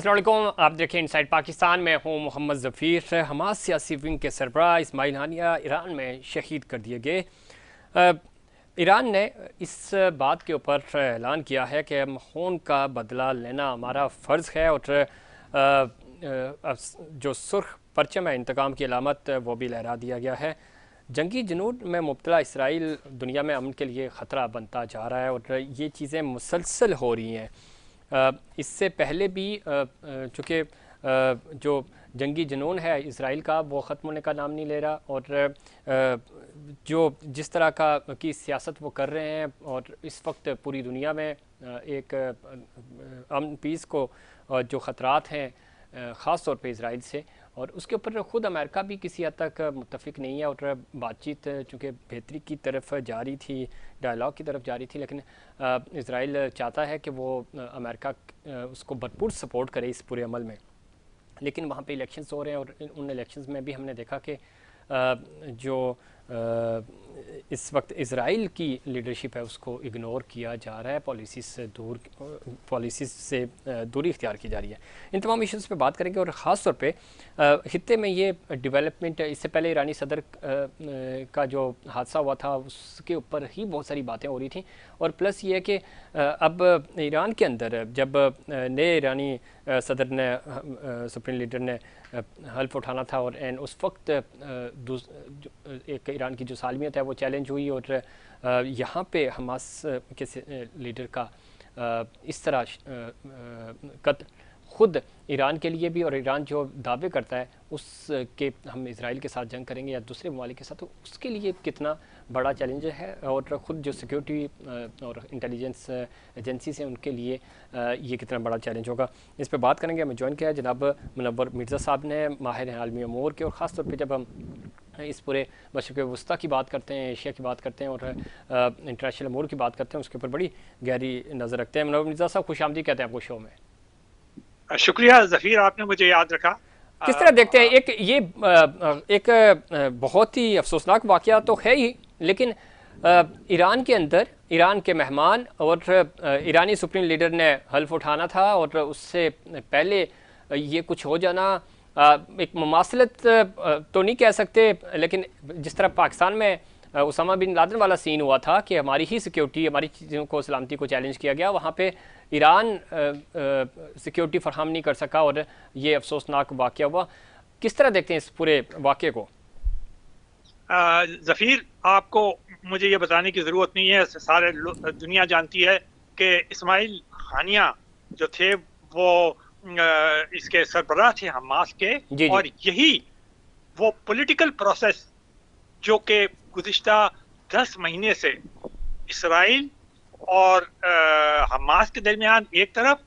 अस्सलाम वालेकुम, आप देखें इनसाइड पाकिस्तान में हूँ मोहम्मद ज़फ़ीर। हमास सियासी विंग के सरबराह इस्माइल हानिया ईरान में शहीद कर दिए गए। ईरान ने इस बात के ऊपर ऐलान किया है कि हम खून का बदला लेना हमारा फ़र्ज़ है और जो सुर्ख परचम है इंतकाम की अलामत वो भी लहरा दिया गया है। जंगी जुनून में मुब्तला इसराइल दुनिया में अमन के लिए ख़तरा बनता जा रहा है और ये चीज़ें मुसलसल हो रही हैं। इससे पहले भी चूँकि जो जंगी जुनून है इसराइल का वो ख़त्म होने का नाम नहीं ले रहा और जो जिस तरह की सियासत वो कर रहे हैं और इस वक्त पूरी दुनिया में एक अमन पीस को जो ख़तरात हैं ख़ास तौर पे इसराइल से, और उसके ऊपर ख़ुद अमेरिका भी किसी हद तक मुत्तफ़िक नहीं है और बातचीत चूँकि बेहतरी की तरफ जारी थी, डायलॉग की तरफ जारी थी, लेकिन इसराइल चाहता है कि वो अमेरिका उसको भरपूर सपोर्ट करे इस पूरे अमल में। लेकिन वहाँ पे इलेक्शंस हो रहे हैं और उन इलेक्शंस में भी हमने देखा कि जो इस वक्त इसराइल की लीडरशिप है उसको इग्नोर किया जा रहा है, पॉलिसीज़ से दूरी इख्तियार की जा रही है। इन तमाम इश्यूज़ पे बात करेंगे और ख़ास तौर पे खित्ते में ये डेवलपमेंट, इससे पहले ईरानी सदर का जो हादसा हुआ था उसके ऊपर ही बहुत सारी बातें हो रही थी, और प्लस ये है कि अब ईरान के अंदर जब नए ईरानी सदर ने सुप्रीम लीडर ने हल्फ उठाना था और उस वक्त एक ईरान की जो सालमियत है वो चैलेंज हुई और यहाँ पे हमास के लीडर का इस तरह ख़ुद ईरान के लिए भी, और ईरान जो दावे करता है उसके हम इसराइल के साथ जंग करेंगे या दूसरे ममालिक के साथ, तो उसके लिए कितना बड़ा चैलेंज है और ख़ुद जो सिक्योरिटी और इंटेलिजेंस एजेंसीज हैं उनके लिए ये कितना बड़ा चैलेंज होगा, इस पर बात करेंगे। हमें ज्वाइन किया है जनाब मुनव्वर मिर्ज़ा साहब ने, माहिर हैं आलमी अमूर के, और ख़ास तौर पर जब हम इस पूरे मशरिक़ वस्ता की बात करते हैं, एशिया की बात करते हैं और इंटरनेशनल अमूर की बात करते हैं, उसके ऊपर बड़ी गहरी नज़र रखते हैं। मुनव्वर मिर्ज़ा साहब, खुशामदी कहते हैं आपको शो में। शुक्रिया ज़फ़ीर, आपने मुझे याद रखा। किस तरह देखते हैं एक बहुत ही अफसोसनाक वाक़या तो है ही, लेकिन ईरान के अंदर ईरान के मेहमान और ईरानी सुप्रीम लीडर ने हल्फ उठाना था और उससे पहले ये कुछ हो जाना एक मुमासलत तो नहीं कह सकते, लेकिन जिस तरह पाकिस्तान में उसामा बिन लादेन वाला सीन हुआ था कि हमारी ही सिक्योरिटी, हमारी चीज़ों को, सलामती को चैलेंज किया गया, वहाँ पे ईरान सिक्योरिटी फराहम नहीं कर सका और ये अफसोसनाक वाक़या हुआ। किस तरह देखते हैं इस पूरे वाक़े को? ज़फ़ीर, आपको मुझे ये बताने की ज़रूरत नहीं है, सारे दुनिया जानती है कि इस्माइल हानिया जो थे वो इसके सरबराह थे हमास के, जी। और यही वो पॉलिटिकल प्रोसेस जो कि गुज़िश्ता 10 महीने से इसराइल और हमास के दरमियान एक तरफ,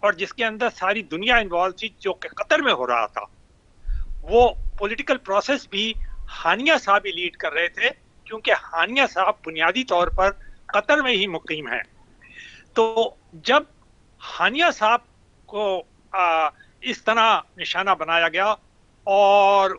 और जिसके अंदर सारी दुनिया इन्वॉल्व थी, जो कि कतर में हो रहा था, वो पॉलिटिकल प्रोसेस भी हानिया साहब ही लीड कर रहे थे, क्योंकि हानिया साहब बुनियादी तौर पर कतर में ही मुकीम है। तो जब हानिया साहब को इस तरह निशाना बनाया गया और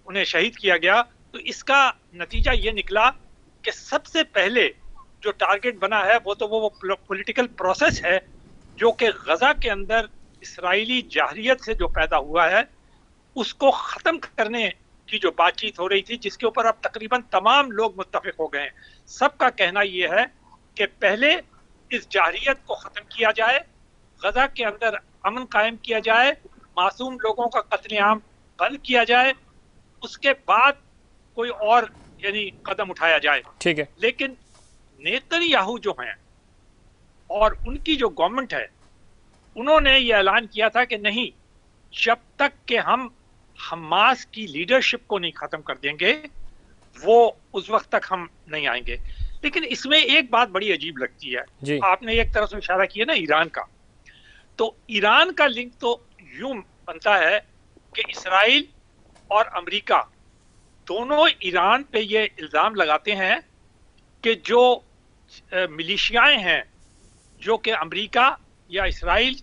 उन्हें शहीद किया गया, तो इसका नतीजा ये निकला कि सबसे पहले जो टारगेट बना है वो पॉलिटिकल प्रोसेस है जो कि गजा के अंदर इसराइली जाहरियत से जो पैदा हुआ है उसको ख़त्म करने की जो बातचीत हो रही थी, जिसके ऊपर अब तकरीबन तमाम लोग मुत्तफिक हो गए हैं। सबका कहना यह है कि पहले इस जाहरियत को ख़त्म किया जाए, गजा के अंदर अमन कायम किया जाए, मासूम लोगों का कत्लेआम बंद किया जाए, उसके बाद कोई और यानी कदम उठाया जाए। ठीक है। लेकिन नेतन्याहू जो हैं और उनकी जो गवर्नमेंट है, उन्होंने ये ऐलान किया था कि नहीं, जब तक कि हम हमास की लीडरशिप को नहीं खत्म कर देंगे वो उस वक्त तक हम नहीं आएंगे। लेकिन इसमें एक बात बड़ी अजीब लगती है जी। आपने एक तरफ से इशारा किया ना ईरान का, तो ईरान का लिंक तो यूं बनता है कि इसराइल और अमेरिका दोनों ईरान पे ये इल्ज़ाम लगाते हैं कि जो मिलिशियाएं हैं जो कि अमेरिका या इसराइल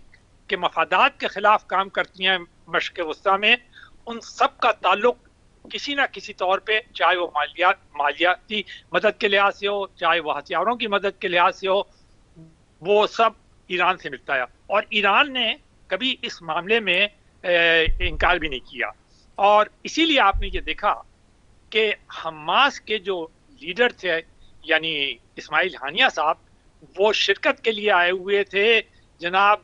के मफादात के खिलाफ काम करती हैं मशरिक़ वस्ता में, उन सब का ताल्लुक किसी ना किसी तौर पे, चाहे वो मालियाती मदद के लिहाज से हो, चाहे वो हथियारों की मदद के लिहाज से हो, वो सब ईरान से मिलता है। और ईरान ने कभी इस मामले में इनकार भी नहीं किया। और इसीलिए आपने ये देखा कि हमास के जो लीडर थे यानी इस्माइल हानिया साहब, वो शिरकत के लिए आए हुए थे। जनाब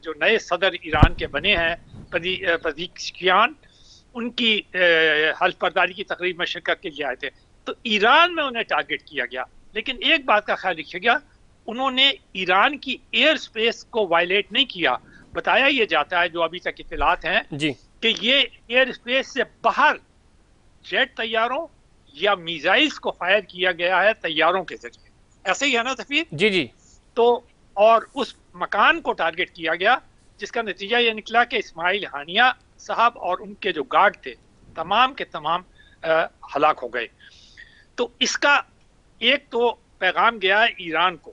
जो नए सदर ईरान के बने हैं पज़ेश्कियान, उनकी हल्फ बर्दारी की तकरीब में शिरकत के लिए आए थे। तो ईरान में उन्हें टारगेट किया गया, लेकिन एक बात का ख्याल रखिएगा, उन्होंने ईरान की एयर स्पेस को वायलेट नहीं किया। बताया ये जाता है, जो अभी तक इत्तलात हैं, जी, कि ये एयर स्पेस से बाहर जेट तैयारों या मिसाइल्स को फायर किया गया है तैयारों के जरिए। ऐसे ही है ना तफीर? जी, जी। तो और उस मकान को टारगेट किया गया, जिसका नतीजा ये निकला कि इस्माइल हानिया साहब और उनके जो गार्ड थे तमाम के तमाम हलाक हो गए। तो इसका एक तो पैगाम गया है ईरान को।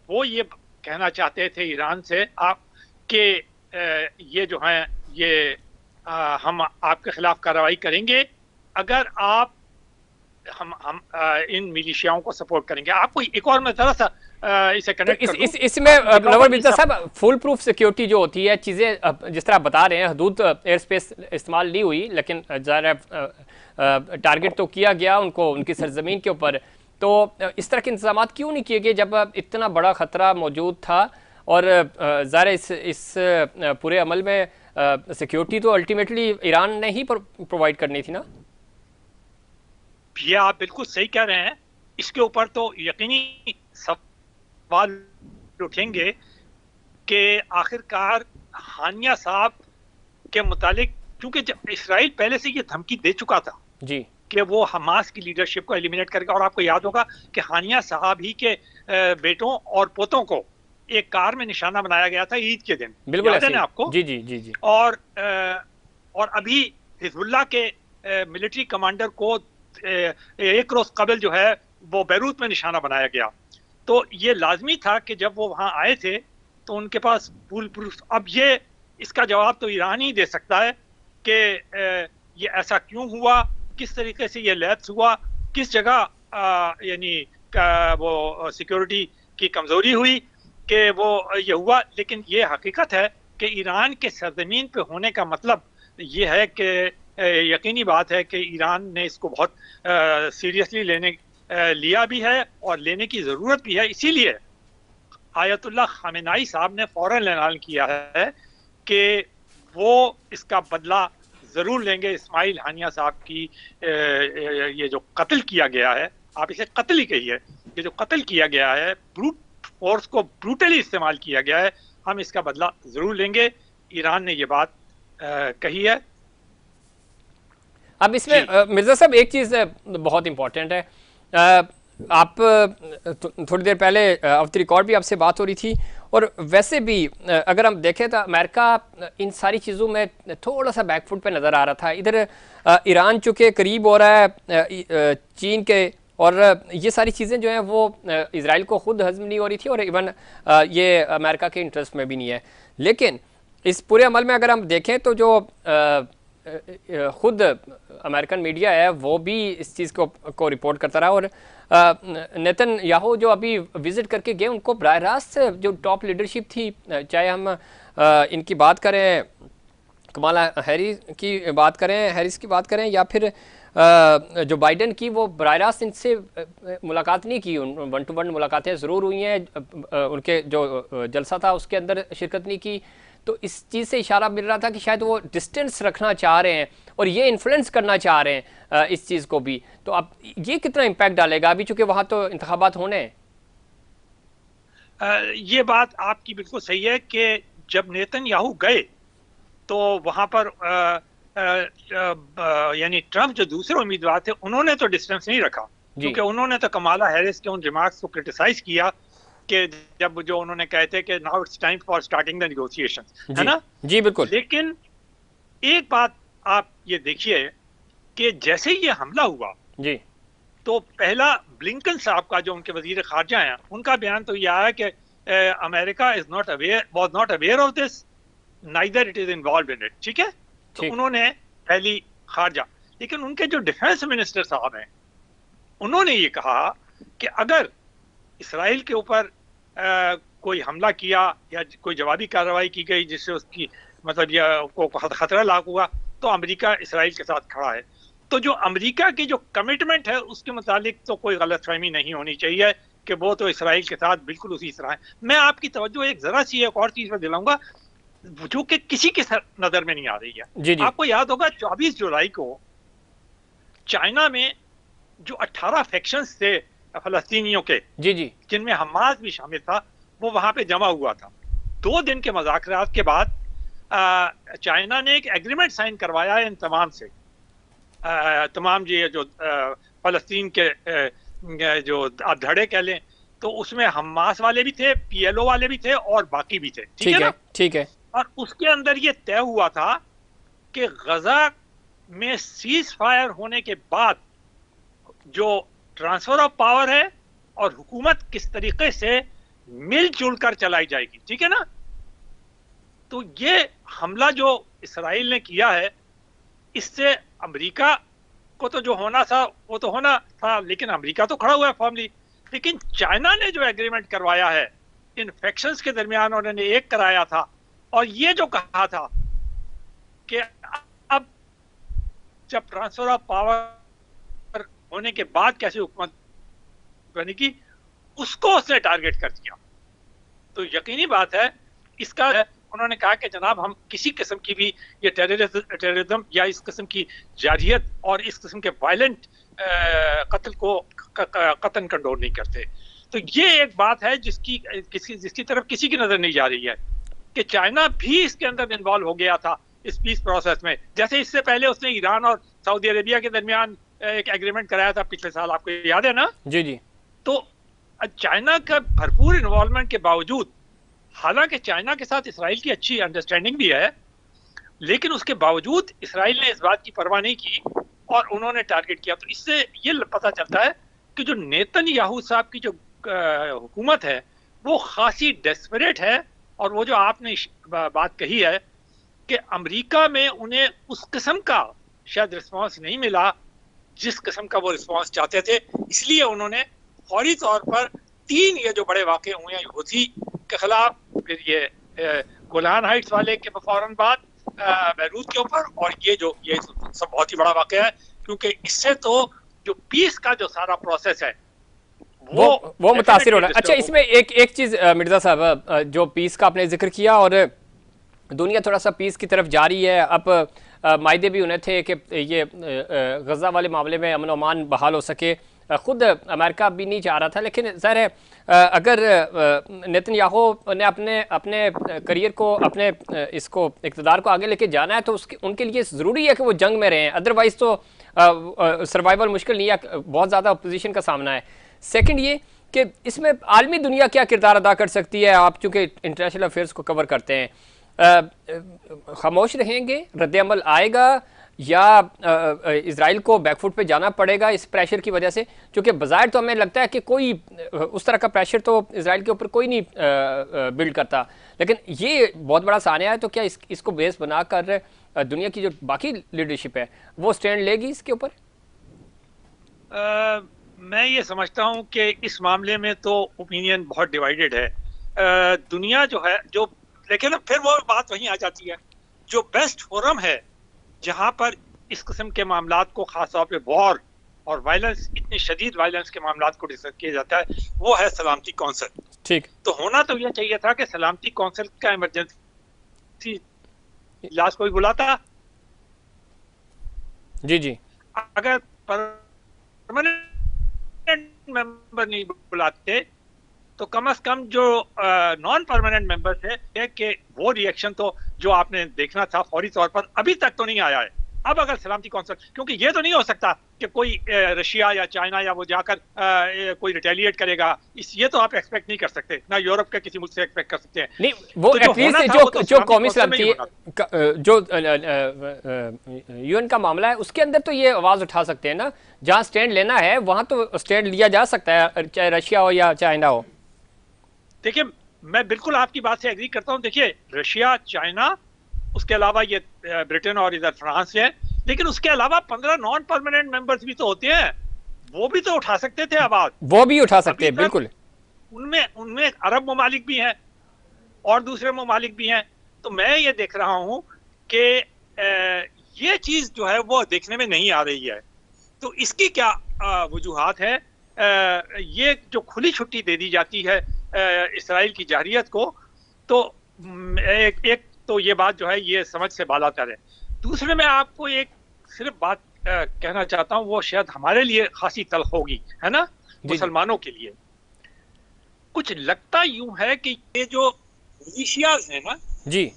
वो ये कहना चाहते थे ईरान से आप कि ये जो हैं ये हम आपके खिलाफ कार्रवाई करेंगे अगर आप हम इन मिलिशियाओं को सपोर्ट करेंगे। आपको एक और मैं जरा सा इसे तो कनेक्ट कर दूं। इसमें नवर मिर्जा साहब, फुल प्रूफ सिक्योरिटी जो होती है, चीज़ें जिस तरह आप बता रहे हैं, हदूद एयर स्पेस इस्तेमाल नहीं हुई, लेकिन ज़ाहिर टारगेट तो किया गया उनको उनकी सरजमीन के ऊपर। तो इस तरह के इंतजाम क्यों नहीं किए गए जब इतना बड़ा ख़तरा मौजूद था? और ज़ाहिर इस पूरे अमल में सिक्योरिटी तो अल्टीमेटली ईरान ने ही प्रोवाइड करनी थी ना? ये आप बिल्कुल सही कह रहे हैं। इसके ऊपर तो यकीनी सवाल उठेंगे कि आखिरकार हानिया साहब के मुतालिक, क्योंकि जब इसराइल पहले से ये धमकी दे चुका था जी कि वो हमास की लीडरशिप को एलिमिनेट करेगा। और आपको याद होगा कि हानिया साहब ही के बेटों और पोतों को एक कार में निशाना बनाया गया था ईद के दिन, बिल्कुल याद है ना आपको? जी जी जी जी। और अभी हिजबुल्लाह के मिलिट्री कमांडर को एक रोज कबल जो है वो बैरूत में निशाना बनाया गया। तो ये लाजमी था कि जब वो वहां आए थे तो उनके पास फुल प्रूफ। अब ये इसका जवाब तो ईरान ही दे सकता है कि ये ऐसा क्यों हुआ, किस तरीके से ये लैप्स हुआ, किस जगह यानी वो सिक्योरिटी की कमजोरी हुई कि वो ये हुआ। लेकिन ये हकीकत है कि ईरान के सरजमीन पे होने का मतलब ये है कि यकीनी बात है कि ईरान ने इसको बहुत सीरियसली लिया भी है और लेने की ज़रूरत भी है। इसीलिए आयतुल्लाह खामेनाई साहब ने फौरन ऐलान किया है कि वो इसका बदला ज़रूर लेंगे। इस्माइल हानिया साहब की ये जो कत्ल किया गया है, आप इसे कत्ल ही कहिए, ये जो कत्ल किया गया है, ब्रूट फोर्स को ब्रूटली इस्तेमाल किया गया है, हम इसका बदला ज़रूर लेंगे। ईरान ने ये बात कही है। अब इसमें मिर्ज़ा साहब एक चीज़ बहुत इम्पॉर्टेंट है। आप थोड़ी देर पहले ऑफ द रिकॉर्ड भी आपसे बात हो रही थी, और वैसे भी अगर हम देखें तो अमेरिका इन सारी चीज़ों में थोड़ा सा बैकफुट पे नज़र आ रहा था। इधर ईरान चूँकि करीब हो रहा है चीन के, और ये सारी चीज़ें जो हैं वो इज़राइल को ख़ुद हज़म नहीं हो रही थी, और इवन ये अमेरिका के इंटरेस्ट में भी नहीं है। लेकिन इस पूरे अमल में अगर हम देखें तो जो खुद अमेरिकन मीडिया है वो भी इस चीज़ को रिपोर्ट करता रहा, और नेतन्याहू जो अभी विज़िट करके गए, उनको बराह रास्त जो टॉप लीडरशिप थी, चाहे हम इनकी बात करें, कमाला हैरिस की बात करें या फिर जो बाइडन की, वो बराह रास्त इनसे मुलाकात नहीं की। 1-to-1 मुलाकातें ज़रूर हुई हैं, उनके जो जलसा था उसके अंदर शिरकत नहीं की। तो इस चीज़ से इशारा मिल रहा था कि शायद वो डिस्टेंस रखना चाह रहे हैं और ये इन्फ्लुएंस करना चाह रहे हैं इस चीज़ को भी। तो अब ये कितना इम्पैक्ट डालेगा अभी, चूंकि वहाँ तो इंतखाबात होने हैं? ये बात आपकी बिल्कुल सही है कि जब नेतन्याहू गए तो वहाँ पर यानी ट्रंप जो दूसरे उम्मीदवार थे, उन्होंने तो डिस्टेंस नहीं रखा, क्योंकि उन्होंने तो कमाला हैरिस के उन रिमार्क्स को क्रिटिसाइज किया कि जब जो उन्होंने कहे थे कि now it's time for starting the negotiations, है ना? जी बिल्कुल। लेकिन एक बात आप ये देखिए कि जैसे ही ये हमला हुआ जी, तो पहला ब्लिंकन साहब का, जो उनके वजीर खारजा हैं, उनका बयान तो ये आया कि America was not aware of this, neither it is involve in it. ठीक है, तो उन्होंने पहली खारजा। लेकिन उनके जो डिफेंस मिनिस्टर साहब हैं, उन्होंने ये कहा कि अगर इसराइल के ऊपर कोई हमला किया या कोई जवाबी कार्रवाई की गई जिससे उसकी मतलब यह को खतरा लाक हुआ, तो अमेरिका इसराइल के साथ खड़ा है। तो जो अमेरिका की जो कमिटमेंट है उसके मुतालिक तो कोई गलतफहमी नहीं होनी चाहिए कि वो तो इसराइल के साथ बिल्कुल उसी तरह है। मैं आपकी तवज्जो एक जरा सी एक और चीज पर दिलाऊंगा जो कि किसी के नजर में नहीं आ रही है। जी जी आपको याद होगा 24 जुलाई को चाइना में जो 18 फैक्शंस थे फलस्तीनियों के, जी जी जिनमें हमास भी शामिल था, वो वहां पे जमा हुआ था। 2 दिन के मुज़ाकरात के बाद चाइना ने एक एग्रीमेंट साइन करवाया है इन तमाम से, तमाम ये जो फलस्तीन के जो आप धड़े कह लें, तो उसमें हमास वाले भी थे, पीएलओ वाले भी थे और बाकी भी थे। ठीक है ना? ठीक है। और उसके अंदर ये तय हुआ था कि गजा में सीज फायर होने के बाद जो ट्रांसफर ऑफ पावर है और हुकूमत किस तरीके से मिलजुल कर चलाई जाएगी। ठीक है ना? तो ये हमला जो इसराइल ने किया है, इससे अमेरिका को तो जो होना था वो तो होना था, लेकिन अमेरिका तो खड़ा हुआ है फॉर्मली। लेकिन चाइना ने जो एग्रीमेंट करवाया है इन फैक्शंस के दरमियान, उन्होंने एक कराया था और ये जो कहा था कि अब जब ट्रांसफर ऑफ पावर होने के बाद कैसे हुकूमत बनेगी, उसको उसने टारगेट कर दिया। तो यकीनी बात है इसका उन्होंने कहा कि जनाब हम किसी किस्म की भी ये टेररिज्म या इस किस्म की जारहियत और इस किस्म के वायलेंट कत्ल को कतन कंडोन नहीं करते। तो ये एक बात है जिसकी तरफ किसी की नजर नहीं जा रही है कि चाइना भी इसके अंदर इन्वॉल्व हो गया था इस पीस प्रोसेस में। जैसे इससे पहले उसने ईरान और सऊदी अरेबिया के दरमियान एक एग्रीमेंट कराया था पिछले साल, आपको याद है ना? जी जी। तो चाइना का भरपूर इन्वॉल्वमेंट के बावजूद, हालांकि चाइना के साथ इसराइल की अच्छी अंडरस्टैंडिंग भी है, लेकिन उसके बावजूद इसराइल ने इस बात की परवाह नहीं की और उन्होंने टारगेट किया। तो इससे ये पता चलता है कि जो नेतन्याहू साहब की जो हुकूमत है वो खासी डेस्परेट है। और वो जो आपने बात कही है कि अमेरिका में उन्हें उस किस्म का शायद रिस्पांस नहीं मिला जिस किस्म का वो रिस्पांस चाहते थे, इसलिए उन्होंने फौरी तौर पर 3 ये जो बड़े वाक़े हुए हैं हूथी के खिलाफ, फिर ये गोलान हाइट्स वाले के फौरन बाद बैरूत के ऊपर, और ये सब बहुत ही बड़ा वाक़या है क्योंकि इससे तो जो पीस का जो सारा प्रोसेस है वो मुतासिर हो रहा है। अच्छा, इसमें एक चीज़ मिर्ज़ा साहब, जो पीस का आपने जिक्र किया और दुनिया थोड़ा सा पीस की तरफ जा रही है, अब मायदे भी उन्हें थे कि ये गज़ा वाले मामले में अमन अमान बहाल हो सके। ख़ुद अमेरिका भी नहीं चाह रहा था, लेकिन ज़ाहिर है अगर नेतन्याहू ने अपने करियर को, अपने इसको इक़्तिदार को आगे लेके जाना है तो उनके लिए ज़रूरी है कि वो जंग में रहें, अदरवाइज़ तो सर्वाइवल मुश्किल नहीं है, बहुत ज़्यादा अपोजिशन का सामना है। सेकंड ये कि इसमें आलमी दुनिया क्या किरदार अदा कर सकती है? आप चूँकि इंटरनेशनल अफेयर्स को कवर करते हैं, खामोश रहेंगे, रद्द-ए-अमल आएगा या इजराइल को बैकफुट पे जाना पड़ेगा इस प्रेशर की वजह से? क्योंकि बज़ाहिर तो हमें लगता है कि कोई उस तरह का प्रेशर तो इजराइल के ऊपर कोई नहीं बिल्ड करता, लेकिन ये बहुत बड़ा सानिया है। तो क्या इसको बेस बनाकर दुनिया की जो बाकी लीडरशिप है वो स्टैंड लेगी इसके ऊपर? मैं ये समझता हूँ कि इस मामले में तो ओपिनियन बहुत डिवाइडेड है। दुनिया जो है जो, लेकिन फिर वो बात वहीं आ जाती है, जो बेस्ट फोरम है जहां पर इस किस्म के मामलात को, खास तौर पे वॉर और वायलेंस, इतनी शदीद वायलेंस के मामलात को डिस्कस किया जाता है, वो है सलामती कौंसिल। ठीक। तो होना तो ये चाहिए था कि सलामती कौंसिल का इमरजेंसी इजलास कोई बुलाता। जी जी। अगर परमानेंट मेंबर नहीं बुलाते तो कम से कम जो नॉन परमानेंट मेंबर्स है कि वो रिएक्शन तो जो आपने देखना था फौरी तौर पर अभी तक तो नहीं आया है। अब अगर सलामती कौंसिल, क्योंकि ये तो नहीं हो सकता कि कोई रशिया या चाइना या वो जाकर कोई रिटेलिएट करेगा, ये तो आप एक्सपेक्ट नहीं कर सकते, ना यूरोप के किसी मुल्क से एक्सपेक्ट कर सकते हैं। नहीं, वो तो एटलीस्ट जो कौमी सलामती जो यूएन का मामला है उसके अंदर तो ये आवाज उठा सकते हैं ना, जहां स्टैंड लेना है वहां तो स्टैंड लिया जा सकता है, चाहे रशिया हो या चाइना हो। देखिए, मैं बिल्कुल आपकी बात से एग्री करता हूं। देखिए, रशिया, चाइना, उसके अलावा ये ब्रिटेन और इधर फ्रांस है, लेकिन उसके अलावा 15 नॉन परमानेंट मेंबर्स भी तो होते हैं, वो भी तो उठा सकते थे आवाज। वो भी उठा सकते हैं, बिल्कुल। उनमें उनमें अरब ममालिक भी हैं और दूसरे ममालिक भी हैं। तो मैं ये देख रहा हूँ कि ये चीज जो है वो देखने में नहीं आ रही है। तो इसकी क्या वजूहात है? ये जो खुली छुट्टी दे दी जाती है इसराइल की जारहियत को, तो एक तो ये बात जो है ये समझ से बालातर है। दूसरे में आपको एक सिर्फ बात कहना चाहता हूँ, वो शायद हमारे लिए खासी तल्ख होगी, है ना, जी जी मुसलमानों के लिए। कुछ लगता यूं है कि ये जो मिलिशियाज है ना, जी।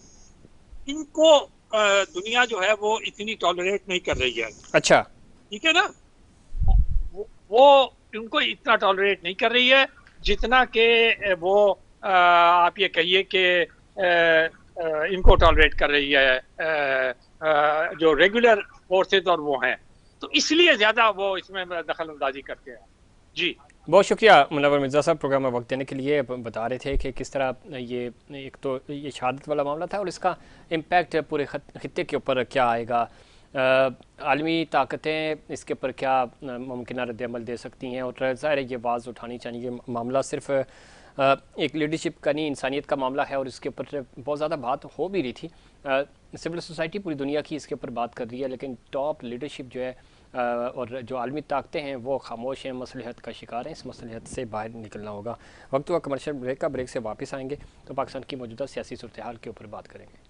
इनको दुनिया जो है वो इतनी टॉलरेट नहीं कर रही है। अच्छा। ठीक है ना? वो इनको इतना टॉलरेट नहीं कर रही है जितना कि वो आप ये कहिए कि इनको टॉलरेट कर रही है जो रेगुलर फोर्सेस और वो हैं। तो इसलिए ज्यादा वो इसमें दखल अंदाजी करते हैं। जी। बहुत शुक्रिया मुनव्वर मिर्ज़ा साहब, प्रोग्राम में वक्त देने के लिए। बता रहे थे कि किस तरह ये एक तो ये शहादत वाला मामला था और इसका इम्पैक्ट पूरे खत्ते के ऊपर क्या आएगा, आलमी ताकतें इसके ऊपर क्या मुमकिन रद्द-ए-अमल दे सकती हैं। और ज़ाहिर है ये आवाज़ उठानी चाहिए। ये मामला सिर्फ एक लीडरशिप का नहीं, इंसानियत का मामला है और इसके ऊपर बहुत ज़्यादा बात हो भी रही थी। सिविल सोसाइटी पूरी दुनिया की इसके ऊपर बात कर रही है, लेकिन टॉप लीडरशिप जो है और जो आलमी ताकतें हैं वो खामोश हैं, मसलिहत का शिकार हैं। इस मसलिहत से बाहर निकलना होगा। वक्त हुआ कमर्शियल ब्रेक का, ब्रेक से वापस आएंगे तो पाकिस्तान की मौजूदा सियासी सूरत हाल के ऊपर बात करेंगे।